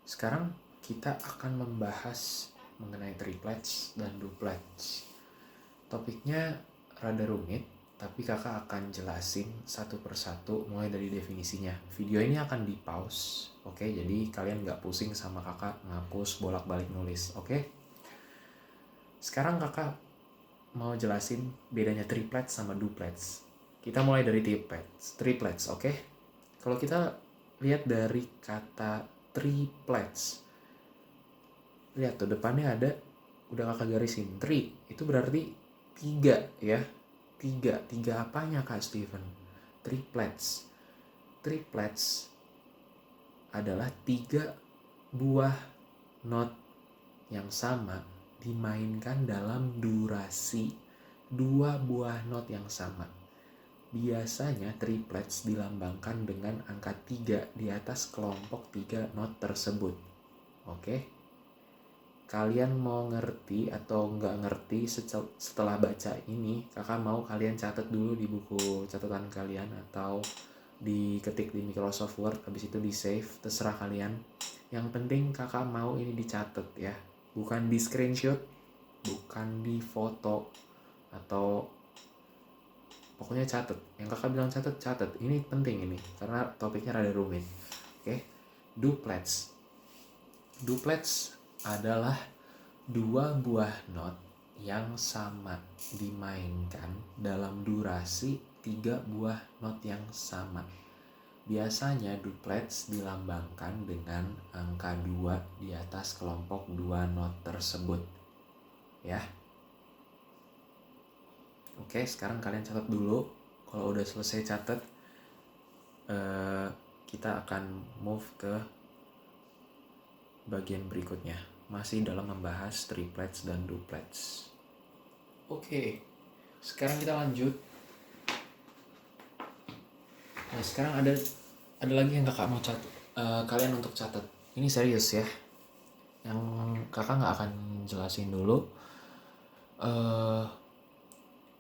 Sekarang kita akan membahas mengenai triplets dan duplets. Topiknya rada rumit, tapi kakak akan jelasin satu persatu mulai dari definisinya. Video ini akan di pause, oke? Jadi kalian gak pusing sama kakak ngapus bolak-balik nulis, oke? Sekarang kakak mau jelasin bedanya triplets sama duplets. Kita mulai dari triplets, oke? Kalau kita lihat dari kata triplets, lihat tuh depannya ada, udah kakak garisin, itu berarti 3 ya. 3 apanya Kak Steven? Triplets adalah 3 buah not yang sama dimainkan dalam durasi 2 buah not yang sama. Biasanya triplets dilambangkan dengan angka 3 di atas kelompok 3 not tersebut. Oke? Kalian mau ngerti atau nggak ngerti setelah baca ini, kakak mau kalian catat dulu di buku catatan kalian atau diketik di Microsoft Word, habis itu di save, terserah kalian. Yang penting kakak mau ini dicatat ya, bukan di screenshot, bukan di foto, atau pokoknya catat. Yang kakak bilang catat. Ini penting ini, karena topiknya rada rumit. Oke, duplets adalah 2 buah not yang sama dimainkan dalam durasi 3 buah not yang sama. Biasanya duplets dilambangkan dengan angka 2 di atas kelompok 2 not tersebut. Ya. Oke, sekarang kalian catat dulu. Kalau udah selesai catat, kita akan move ke bagian berikutnya. Masih dalam membahas triplets dan duplets. Oke, sekarang kita lanjut. Nah, sekarang ada lagi yang kakak mau catat, kalian untuk catat. Ini serius ya. Yang kakak nggak akan jelasin dulu.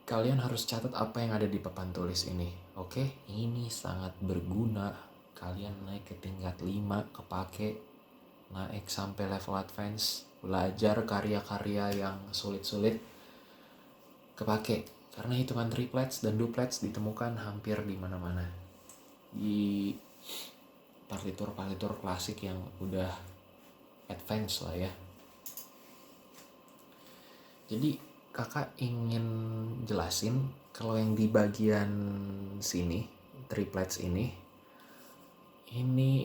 Kalian harus catat apa yang ada di papan tulis ini. Oke, ini sangat berguna. Kalian naik ke tingkat 5, kepake. Naik sampai level advance, belajar karya-karya yang sulit-sulit, kepake. Karena hitungan triplets dan duplets ditemukan hampir di mana-mana. Di partitur klasik yang udah advance lah ya. Jadi kakak ingin jelasin kalau yang di bagian sini, triplets ini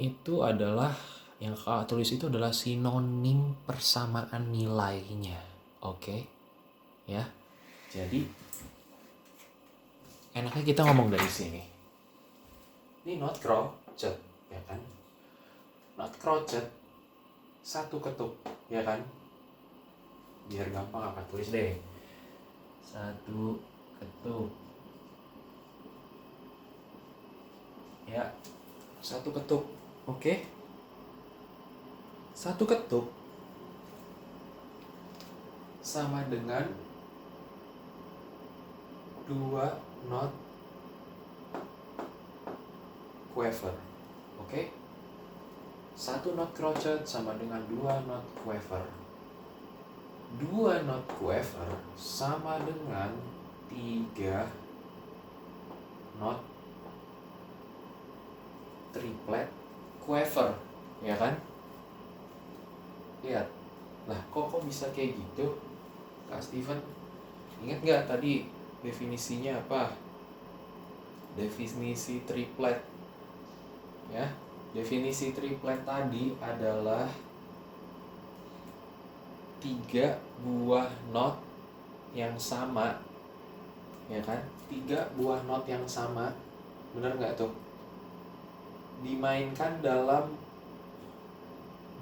itu adalah, yang kakak tulis itu adalah sinonim persamaan nilainya. Oke? Ya. Jadi enaknya kita ngomong dari sini. Ini not crochet, ya kan? Not crochet, satu ketuk, ya kan? Biar gampang kakak tulis deh. Satu ketuk. Ya, satu ketuk. Oke? Satu ketuk sama dengan 2 not quaver. Oke? Satu not crochet sama dengan 2 not quaver. 2 not quaver sama dengan 3 not triplet quaver, ya kan? Lihat. Lah, kok bisa kayak gitu? Kak Steven, ingat gak tadi definisinya apa? Definisi triplet. Ya, definisi triplet tadi adalah 3 buah not yang sama, ya kan? 3 buah not yang sama, bener nggak tuh? Dimainkan dalam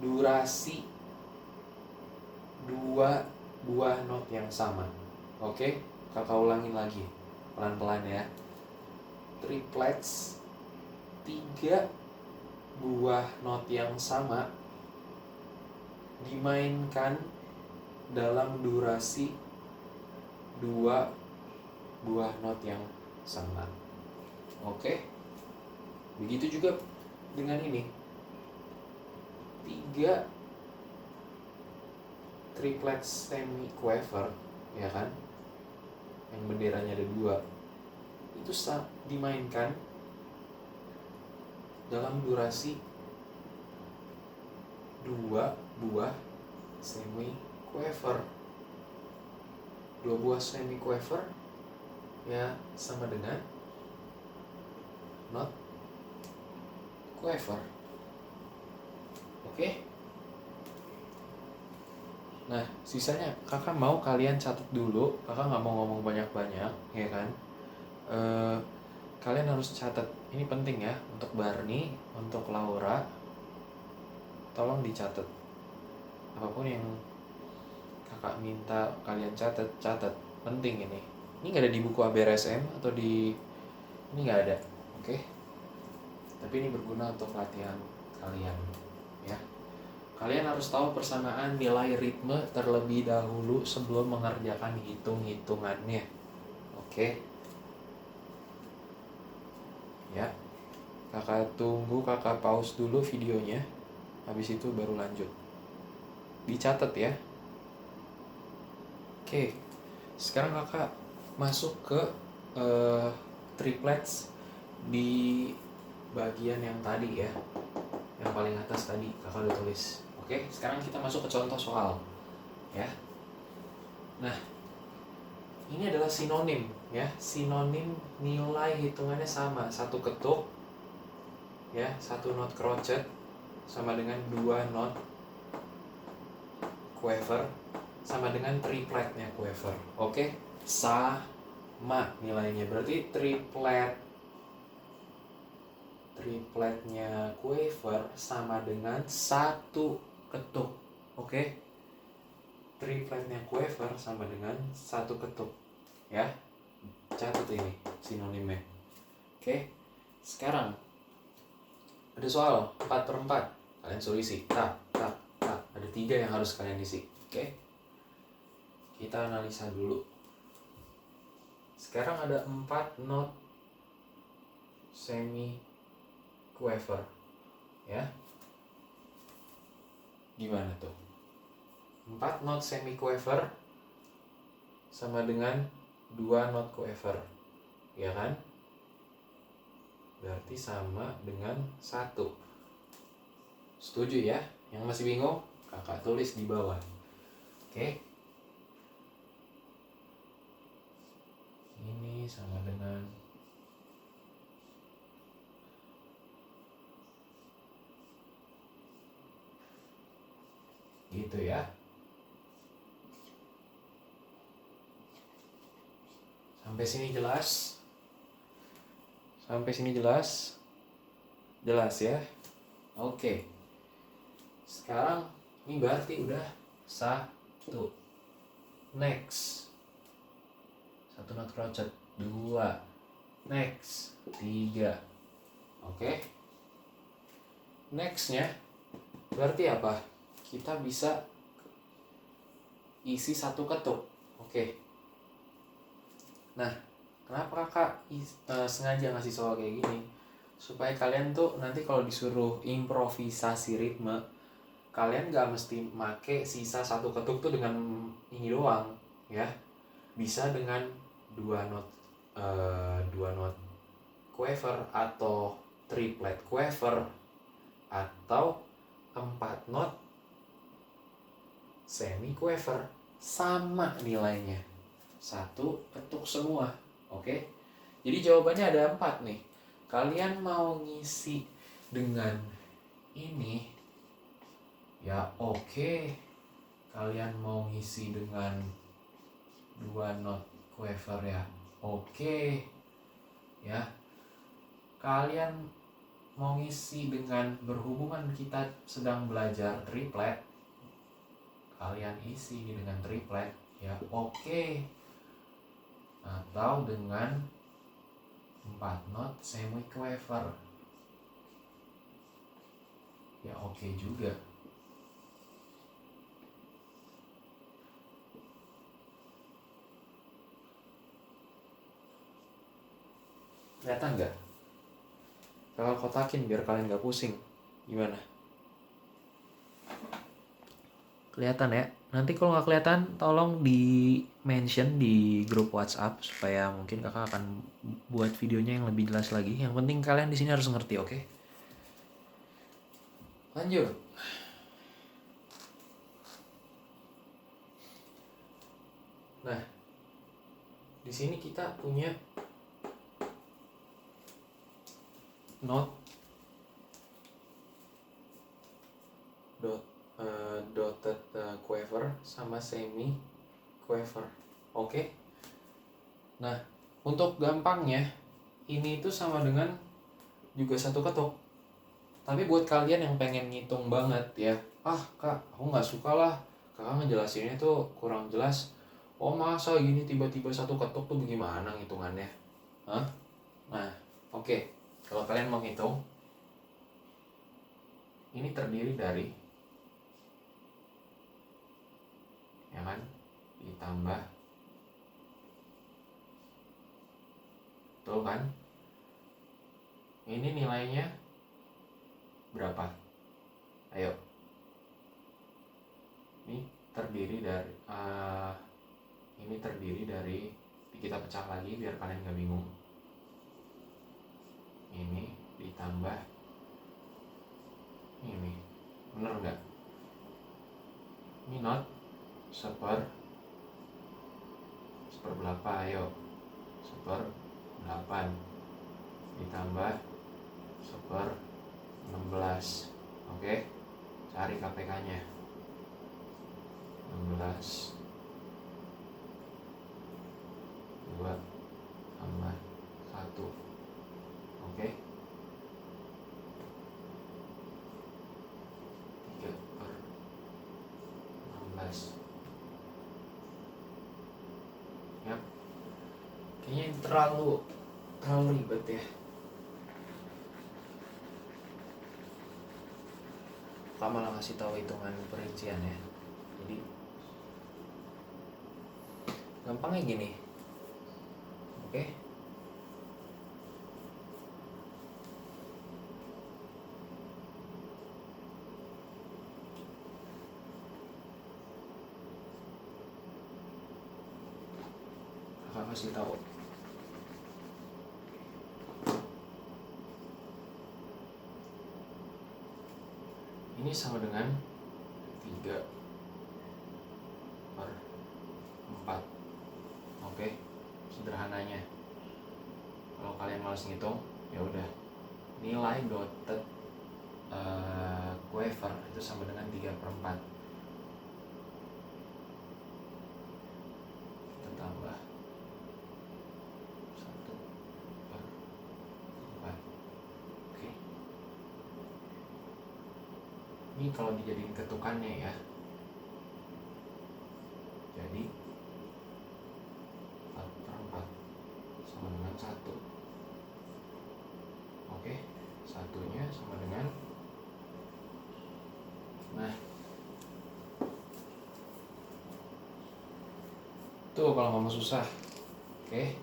durasi 2 buah not yang sama. Oke, kakak ulangin lagi pelan-pelan ya. Triplets, 3 buah not yang sama dimainkan dalam durasi 2 buah not yang sama. Oke? Begitu juga dengan ini. 3 triplet semi quaver, ya kan, yang benderanya ada 2, itu dimainkan dalam durasi 2 buah semi quaver. 2 buah semi quaver ya sama dengan not quaver. Oke. Nah, sisanya kakak mau kalian catat dulu. Kakak nggak mau ngomong banyak-banyak, ya kan? Kalian harus catat. Ini penting ya untuk Barney, untuk Laura. Tolong dicatat. Apapun yang kakak minta kalian catat. Penting ini. Ini nggak ada di buku ABRSM atau di ini nggak ada, oke? Tapi ini berguna untuk latihan kalian, ya. Kalian harus tahu persamaan nilai ritme terlebih dahulu sebelum mengerjakan hitung-hitungannya. Oke. Ya. Kakak tunggu, kakak pause dulu videonya. Habis itu baru lanjut. Dicatat ya. Oke. Sekarang kakak masuk ke triplets di bagian yang tadi ya. Yang paling atas tadi kakak udah tulis. Oke, sekarang kita masuk ke contoh soal, ya. Nah, ini adalah sinonim, ya. Sinonim nilai hitungannya sama, 1 ketuk, ya, 1 not crotchet sama dengan 2 not quaver sama dengan tripletnya quaver. Oke, sama nilainya. Berarti tripletnya quaver sama dengan 1 ketuk. Oke. Tripletnya quaver sama dengan 1 ketuk. Ya. Catat ini sinonimnya. Oke. Sekarang ada soal 4/4. Kalian suruh isi. Tak. Ada 3 yang harus kalian isi. Oke. Kita analisa dulu. Sekarang ada 4 not semi quaver. Ya. Gimana tuh? 4 not semi quaver sama dengan 2 not quaver. Ya kan? Berarti sama dengan 1. Setuju ya? Yang masih bingung, kakak tulis di bawah. Oke. Ini sama dengan gitu ya. Sampai sini jelas? Sampai sini jelas? Jelas ya? Oke. Sekarang ini berarti udah 1. Next. 1 not crotchet. 2. Next. 3. Oke. Nextnya berarti apa? Kita bisa isi 1 ketuk. Oke. Nah, kenapa kakak sengaja ngasih soal kayak gini? Supaya kalian tuh nanti kalau disuruh improvisasi ritme, kalian gak mesti make sisa 1 ketuk tuh dengan ini doang, ya. Bisa dengan 2 not quaver atau triplet quaver atau 4 not semi quaver, sama nilainya. 1 ketuk semua. Oke. Jadi jawabannya ada 4 nih. Kalian mau ngisi dengan ini ya oke. Kalian mau ngisi dengan 2 not quaver ya oke. Ya. Kalian mau ngisi dengan berhubungan kita sedang belajar triplet, kalian isi dengan triplet ya oke. Atau dengan 4 not semi quaver ya oke juga. Kelihatan nggak? Kalau kotakin biar kalian nggak pusing. Gimana? Kelihatan ya. Nanti kalau nggak kelihatan, tolong di mention di grup WhatsApp supaya mungkin kakak akan buat videonya yang lebih jelas lagi. Yang penting kalian di sini harus ngerti, oke? Lanjut. Nah, di sini kita punya note dotted quaver sama semi quaver. Oke. Nah, untuk gampangnya ini itu sama dengan juga satu ketuk. Tapi buat kalian yang pengen ngitung banget ya, kak, aku nggak suka lah, kakak ngejelasinnya tuh kurang jelas. Oh masa gini tiba-tiba satu ketuk tuh bagaimana ngitungannya? Hah? Nah, oke. Kalau kalian mau ngitung, ini terdiri dari, ya kan, ditambah, betul kan? Ini nilainya berapa? Ayo. Ini terdiri dari kita pecah lagi biar kalian gak bingung. Ini ditambah ini, bener nggak? Ini not seperberapa? Ayo, 1/8 ditambah 1/16. Oke, cari KPK-nya. 16 2 tambah 1. Oke, 3/16. Yap. Kayaknya ini terlalu ribet ya. Kamu malah ngasih tahu hitungan perincian ya. Jadi gampangnya gini. Oke. Kakak kasih tahu. Ini sama dengan 3/4. Oke, sederhananya. Kalau kalian malas ngitung, ya udah. Nilai dotted quaver itu sama dengan 3/4. Kita tambah 1/4. Oke. Ini kalau dijadiin ketukannya ya, jadi 4/4 sama dengan 1. Oke, satunya sama dengan, nah tuh kalau nggak mau susah. Oke,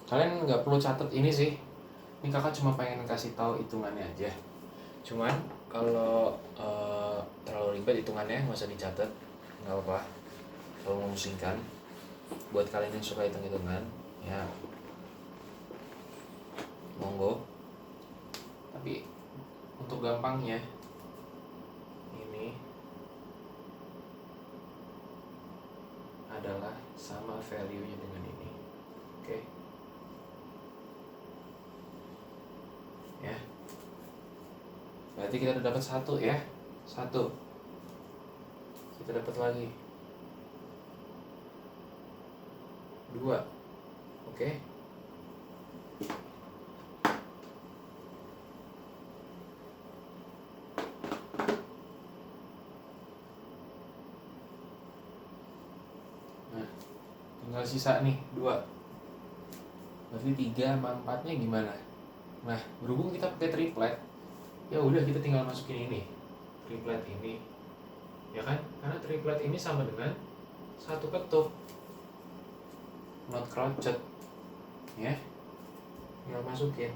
kalian nggak perlu catat ini sih, ini kakak cuma pengen kasih tahu hitungannya aja. Cuman kalau terlalu ribet hitungannya nggak usah dicatat, nggak apa-apa. Kalau memusingkan, buat kalian yang suka hitung-hitungan ya monggo. Tapi untuk gampangnya ini adalah sama value-nya dengan ini. Oke. Ya. Berarti kita udah dapat 1 ya. 1. Kita dapat lagi 2. Oke. Nah, tinggal sisa nih 2. Berarti 3 sama 4-nya gimana? Nah, berhubung kita pakai triplet, ya udah kita tinggal masukin ini. Triplet ini. Ya kan? Karena triplet ini sama dengan satu ketuk. Not crouched. Ya. Tinggal masukin.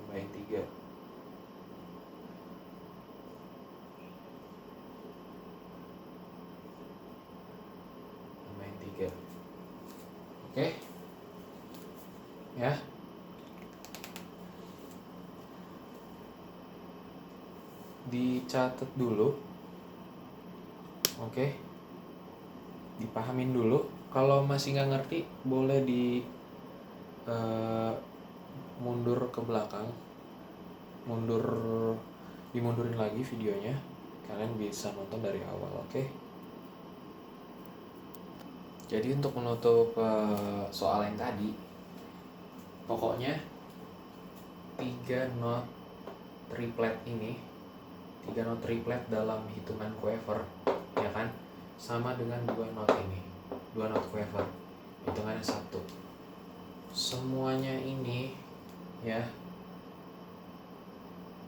tambahin 3. Tambahin 3. Oke? Ya. Dicatat dulu. Oke? Dipahamin dulu. Kalau masih nggak ngerti, boleh mundur ke belakang, dimundurin lagi videonya. Kalian bisa nonton dari awal, oke? Jadi untuk menutup soal yang tadi, pokoknya 3 not triplet ini, 3 not triplet dalam hitungan quaver, ya kan? Sama dengan 2 not ini, 2 not quaver, hitungannya 1. Semuanya ini, ya,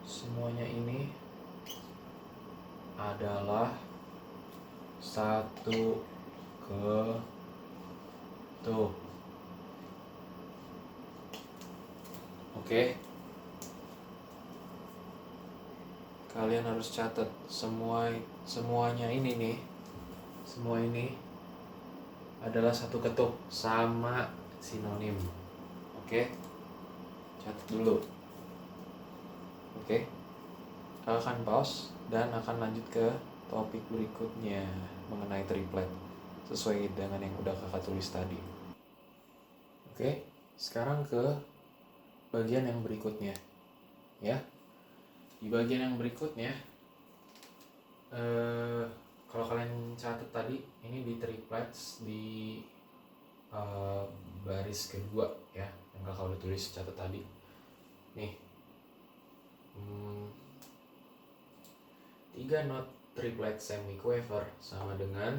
semuanya ini adalah 1 ketuk. Oke. Kalian harus catat semuanya ini nih. Semua ini adalah 1 ketuk, sama sinonim. Oke. Catat dulu. Oke. Kakak akan pause dan akan lanjut ke topik berikutnya mengenai triplet sesuai dengan yang udah kakak tulis tadi. Oke, sekarang ke bagian yang berikutnya, ya. Di bagian yang berikutnya, kalau kalian catat tadi, ini di triplets di baris kedua, ya, yang kakak udah tulis catat tadi. Nih, 3 not triplet semiquaver sama dengan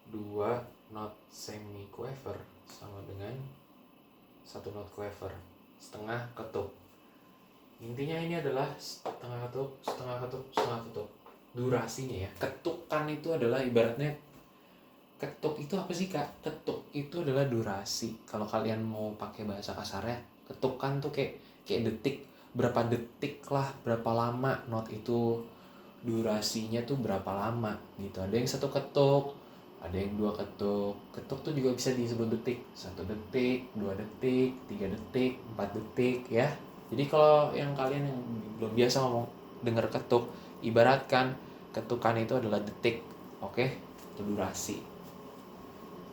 2 not semiquaver sama dengan 1 not quaver, setengah ketuk. Intinya ini adalah setengah ketuk, setengah ketuk, setengah ketuk. Durasinya ya. Ketukan itu adalah ibaratnya, ketuk itu apa sih kak? Ketuk itu adalah durasi. Kalau kalian mau pakai bahasa kasarnya, ketukan tuh kayak detik. Berapa detik lah, berapa lama not itu, durasinya tuh berapa lama gitu. Ada yang 1 ketuk, ada yang 2 ketuk. Ketuk tuh juga bisa disebut detik. 1 detik, 2 detik, 3 detik, 4 detik ya. Jadi kalau yang kalian yang belum biasa ngomong dengar ketuk, ibaratkan ketukan itu adalah detik. Oke? Itu durasi.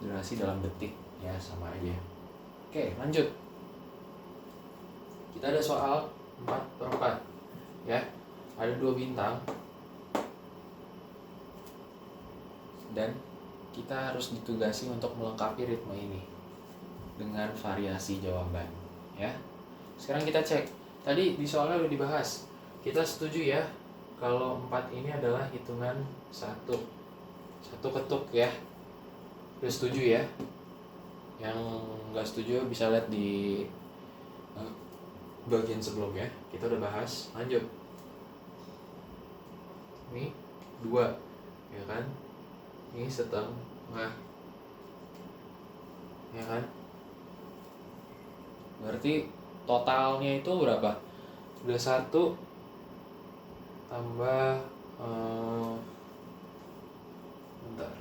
Durasi dalam detik ya, sama aja. Oke, lanjut. Kita ada soal 4/4 ya. Ada 2 bintang dan kita harus ditugasi untuk melengkapi ritme ini dengan variasi jawaban ya. Sekarang kita cek. Tadi di soalnya udah dibahas. Kita setuju ya kalau 4 ini adalah hitungan 1 ketuk ya. Udah setuju ya. Yang nggak setuju bisa lihat di bagian sebelumnya. Kita udah bahas. Lanjut. Ini 2 ya kan. Ini setengah ya kan. Berarti totalnya itu berapa? Udah 1 tambah bentar,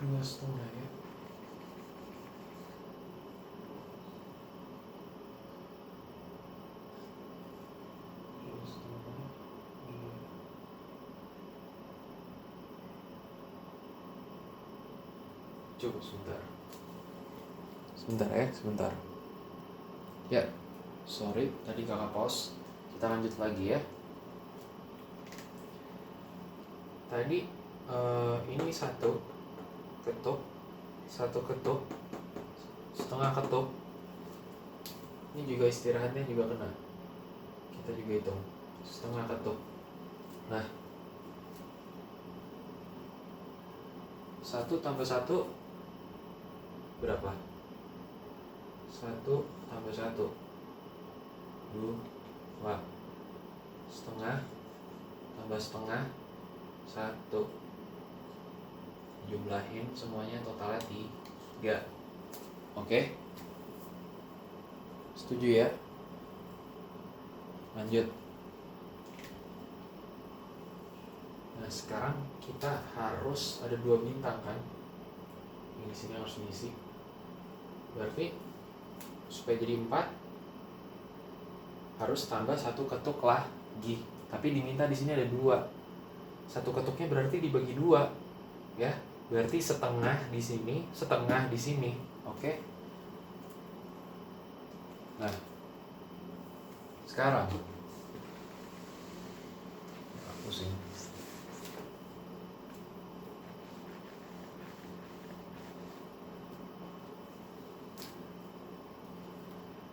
2 setengah ya. Coba sebentar ya, sebentar ya. Sorry tadi kakak pause. Kita lanjut lagi ya. Tadi ini 1 ketuk, 1 ketuk, setengah ketuk. Ini juga istirahatnya juga kena. Kita juga hitung setengah ketuk. Nah, 1 tambah 1 berapa? 1 tambah 1 2. Setengah tambah setengah 1. jumlahin semuanya totalnya 3. Oke? Setuju ya? Lanjut. Nah, sekarang kita harus ada 2 bintang kan? Ini sini harus diisi. Berarti supaya jadi 4 harus tambah 1 ketuk lagi. Tapi diminta di sini ada 2. 1 ketuknya berarti dibagi 2, ya. Berarti setengah di sini, setengah di sini. Oke? Nah, sekarang pusing.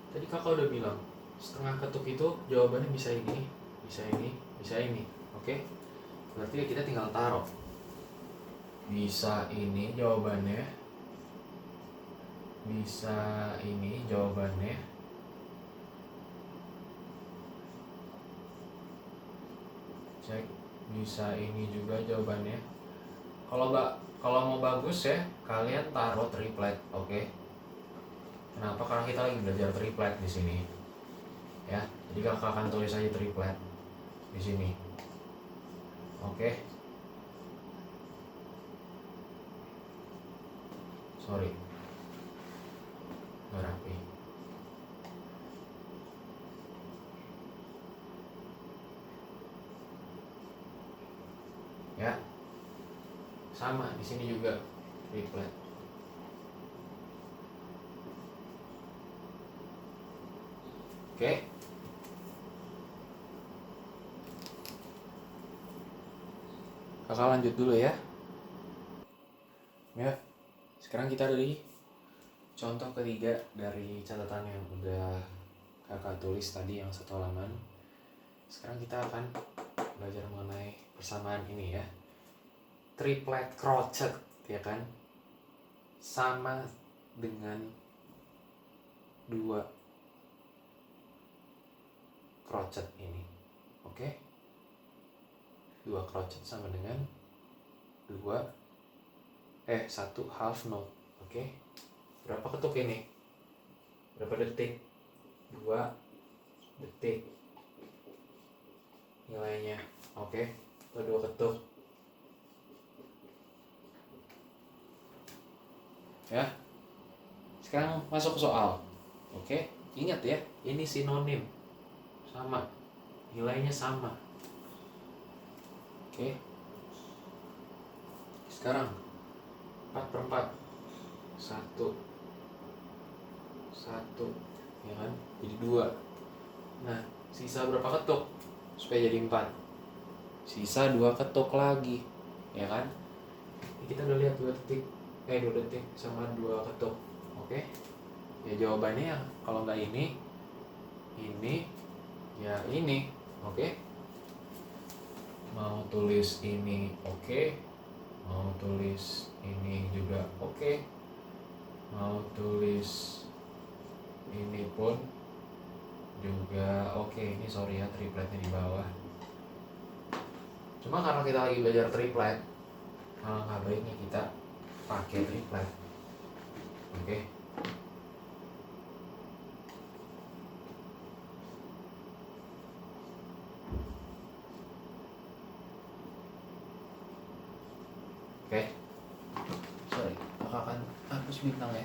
Tadi kakak udah bilang setengah ketuk itu jawabannya bisa ini, bisa ini, bisa ini. Oke? Berarti kita tinggal taruh. Bisa ini jawabannya, bisa ini jawabannya, cek bisa ini juga jawabannya. Kalau mau bagus ya kalian taruh triplet. Oke? Kenapa? Karena kita lagi belajar triplet di sini, ya. Jadi kakak akan tulis aja triplet di sini. Oke? Sorry, nggak rapi. Ya, sama di sini juga triplet. Oke? Kakak lanjut dulu ya. Ya, sekarang kita ada di contoh ketiga dari catatan yang udah kakak tulis tadi yang 1 halaman. Sekarang kita akan belajar mengenai persamaan ini ya. Triplet crochet, ya kan? Sama dengan 2 crochet ini. Oke? 2 crochet sama dengan 1 half knot. Oke? Berapa ketuk ini? Berapa detik? 2 detik nilainya. Oke? Itu 2 ketuk. Ya. Sekarang masuk ke soal. Oke? Ingat ya, ini sinonim. Sama. Nilainya sama. Oke? Sekarang 4/4. 1, ya kan? Jadi 2. Nah, sisa berapa ketuk supaya jadi 4? Sisa 2 ketuk lagi, ya kan? Ini kita udah lihat 2 detik sama 2 ketuk. Oke? Ya jawabannya ya kalau nggak ini ya ini. Oke? Mau tulis ini oke. Mau tulis ini juga oke. Mau tulis ini pun juga oke. Ini sorry ya, tripletnya di bawah. Cuma karena kita lagi belajar triplet, alangkah baiknya kita pakai triplet. Oke? Oke? Sorry, kakak akan hapus bintang ya,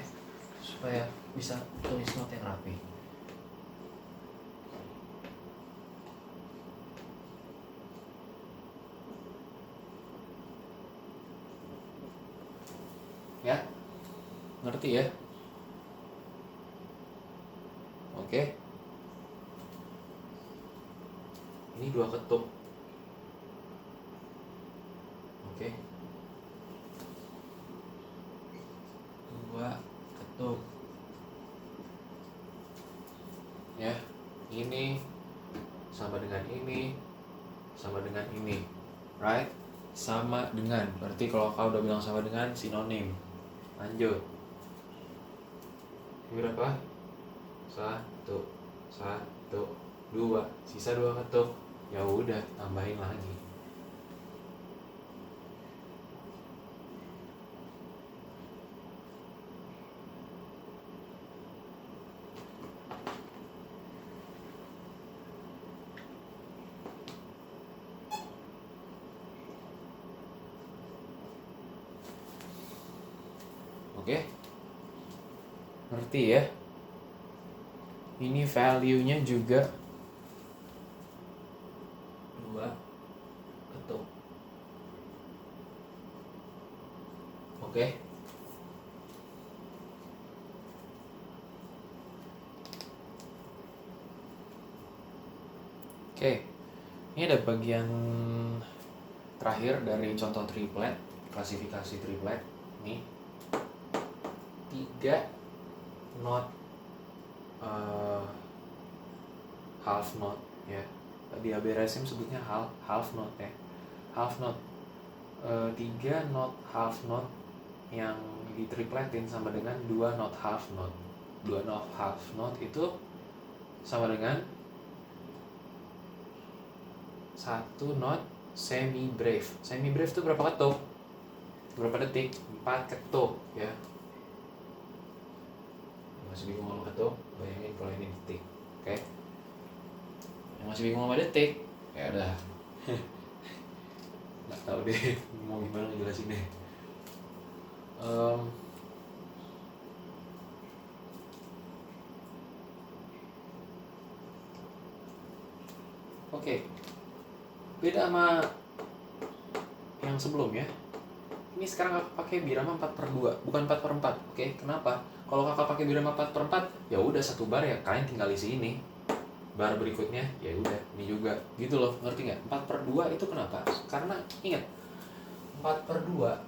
supaya bisa tulis note yang rapi. Ya? Ngerti ya? Oke? Ini 2 ketuk. Oke? 2 ketuk. Ya, ini sama dengan ini, sama dengan ini, right? Sama dengan, berarti kalau kau udah bilang sama dengan, sinonim. Lanjut. Ini berapa? 1, 2, sisa 2 ketuk. Ya udah, tambahin lagi. Oke? Ngerti ya? Ini value-nya juga 2 ketuk. Oke? Oke. Ini ada bagian terakhir dari contoh triplet, klasifikasi triplet. Nih, 3 not half note ya. Di ABRSM sebutnya half note ya. Half note. 3 not half note yang ditripletin sama dengan 2 not half note. 2 not half note itu sama dengan 1 not semi breve. Semi breve itu berapa ketuk? Berapa detik? 4 ketuk ya. Masih bingung sama ketuk? Bayangin kalau ini detik. Oke. Yang masih bingung sama detik? Ya udah. Nggak tahu deh mau gimana ngejelasin deh. Oke. Beda sama yang sebelumnya. Ini sekarang kakak pakai birama 4/2, bukan 4/4. Oke, kenapa? Kalau kakak pakai birama 4/4, ya udah 1 bar ya kalian tinggal isi ini. Bar berikutnya ya udah ini juga. Gitu loh, ngerti nggak? 4/2 itu kenapa? Karena ingat, 4/2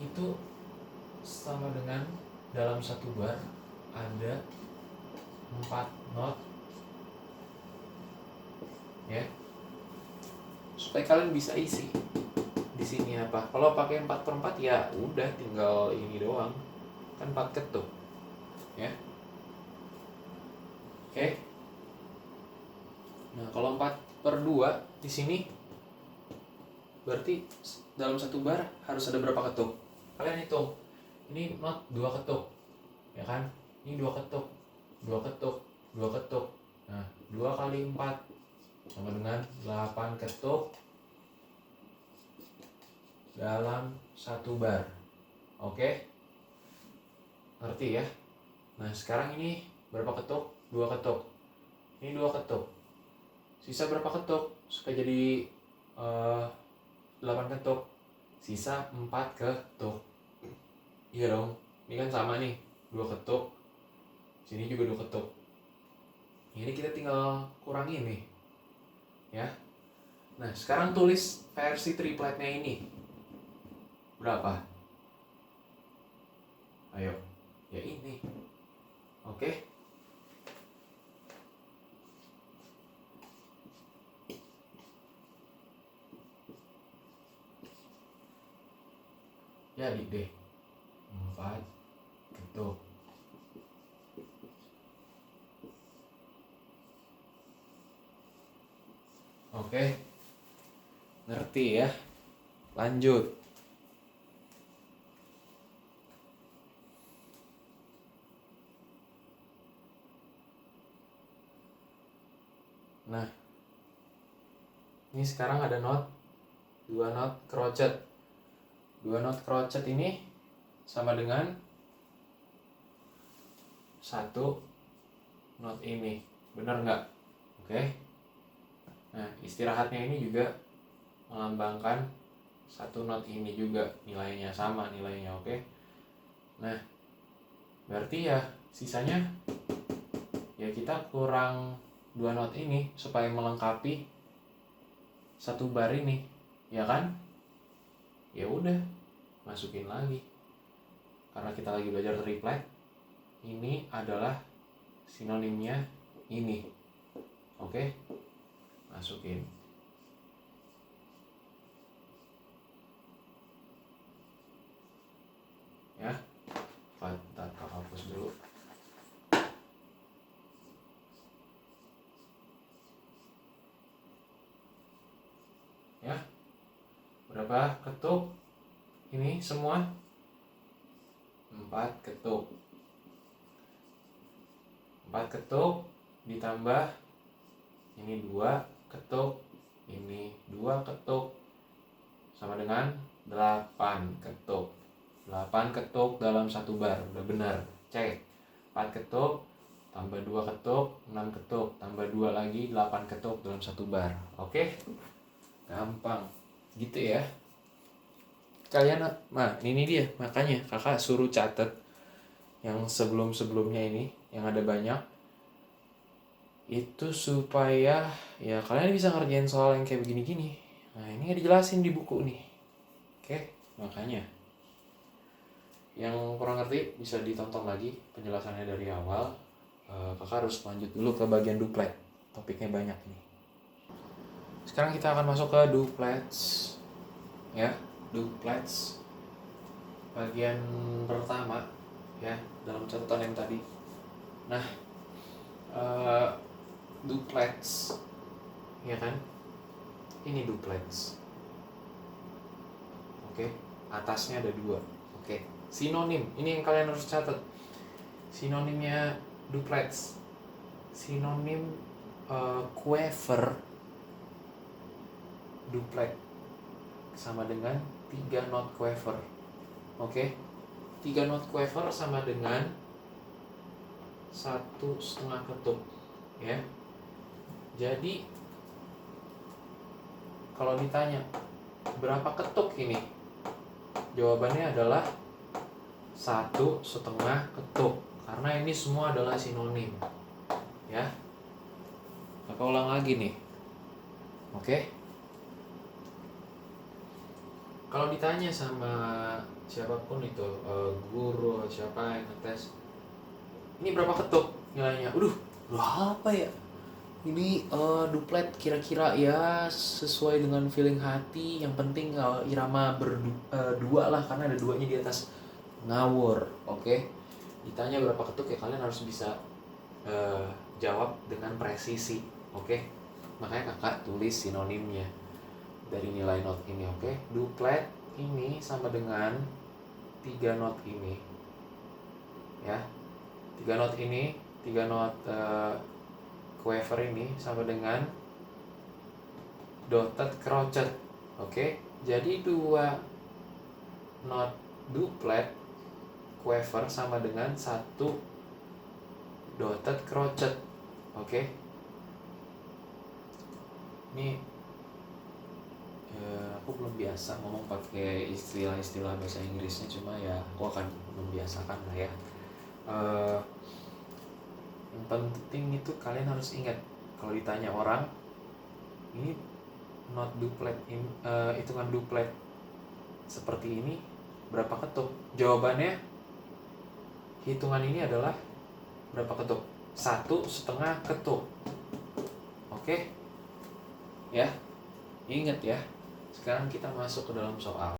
itu sama dengan dalam 1 bar ada 4 not ya. Supaya kalian bisa isi di sini apa? Kalau pakai 4/4 ya udah tinggal ini doang. Kan 4 ketuk. Ya. Oke. Nah, kalau 4/2 di sini berarti dalam 1 bar harus ada berapa ketuk? Kalian hitung. Ini not 2 ketuk. Ya kan? Ini 2 ketuk. 2 ketuk, 2 ketuk. Nah, 2 kali 4 sama dengan 8 ketuk dalam 1 bar. Oke? Ngerti ya? Nah, sekarang ini berapa ketuk? 2 ketuk. Ini 2 ketuk. Sisa berapa ketuk? Supaya jadi 8 ketuk. Sisa 4 ketuk. Iya dong. Ini kan sama nih. 2 ketuk. Sini juga 2 ketuk. Ini kita tinggal kurangin nih. Ya. Nah, sekarang tulis versi tripletnya ini. Berapa? Ayo. Ya ini. Oke. Jadi deh 4 ketuk. Oke. Ngerti ya? Lanjut. Nah, ini sekarang ada not 2 not crochet. 2 not crochet ini sama dengan 1 not ini. Benar nggak? Oke. Nah, istirahatnya ini juga melambangkan 1 not ini juga. Nilainya sama nilainya, oke. Nah, berarti ya sisanya ya kita kurang 2 not ini supaya melengkapi 1 bar ini, ya kan? Ya udah, masukin lagi. Karena kita lagi belajar triplet, ini adalah sinonimnya ini. Oke? Masukin. Ya. Bentar, hapus dulu. Ya. Berapa ketuk? Ini semua 4 ketuk. 4 ketuk ditambah ini 2 ketuk, ini 2 ketuk sama dengan 8 ketuk. 8 ketuk dalam 1 bar. Udah benar. Cek. 4 ketuk tambah 2 ketuk, 6 ketuk tambah 2 lagi, 8 ketuk dalam 1 bar. Oke? Gampang. Gitu ya. Kalian, nah ini dia. Makanya kakak suruh catat yang sebelum-sebelumnya ini, yang ada banyak. Itu supaya ya kalian bisa ngerjain soal yang kayak begini-gini. Nah ini nggak dijelasin di buku nih. Oke? Makanya yang kurang ngerti bisa ditonton lagi penjelasannya dari awal. Kakak harus lanjut dulu ke bagian duplet. Topiknya banyak nih. Sekarang kita akan masuk ke duplets. Ya, duplets. Bagian pertama ya dalam catatan yang tadi. Nah, duplets ya kan? Ini duplets. Oke, atasnya ada 2. Oke. Sinonim, ini yang kalian harus catat. Sinonimnya duplets. Sinonim quaver duplet sama dengan 3 not quaver. Oke. 3 not quaver sama dengan 1,5 ketuk ya. Jadi kalau ditanya berapa ketuk ini? Jawabannya adalah 1,5 ketuk, karena ini semua adalah sinonim ya. Aku ulang lagi nih. Oke. Kalau ditanya sama siapapun itu, guru siapa yang ngetes, ini berapa ketuk nilainya? Berapa ya? Ini duplet kira-kira ya sesuai dengan feeling hati. Yang penting irama berdua lah, karena ada 2-nya di atas. Ngawur. Oke. Ditanya berapa ketuk ya kalian harus bisa jawab dengan presisi. Oke. Makanya kakak tulis sinonimnya dari nilai not ini. Oke. Duplet ini sama dengan 3 not ini ya. 3 not ini, 3 not quaver ini sama dengan dotted crotchet. Oke. Jadi 2 not duplet quaver sama dengan 1 dotted crotchet. Oke. Ini aku belum biasa ngomong pakai istilah-istilah bahasa Inggrisnya, cuma ya aku akan membiasakan lah ya. Yang penting itu kalian harus ingat kalau ditanya orang ini not duplet, hitungan duplet seperti ini berapa ketuk? Jawabannya hitungan ini adalah berapa ketuk? 1,5 ketuk. Oke? Ya, ingat ya. Sekarang kita masuk ke dalam soal.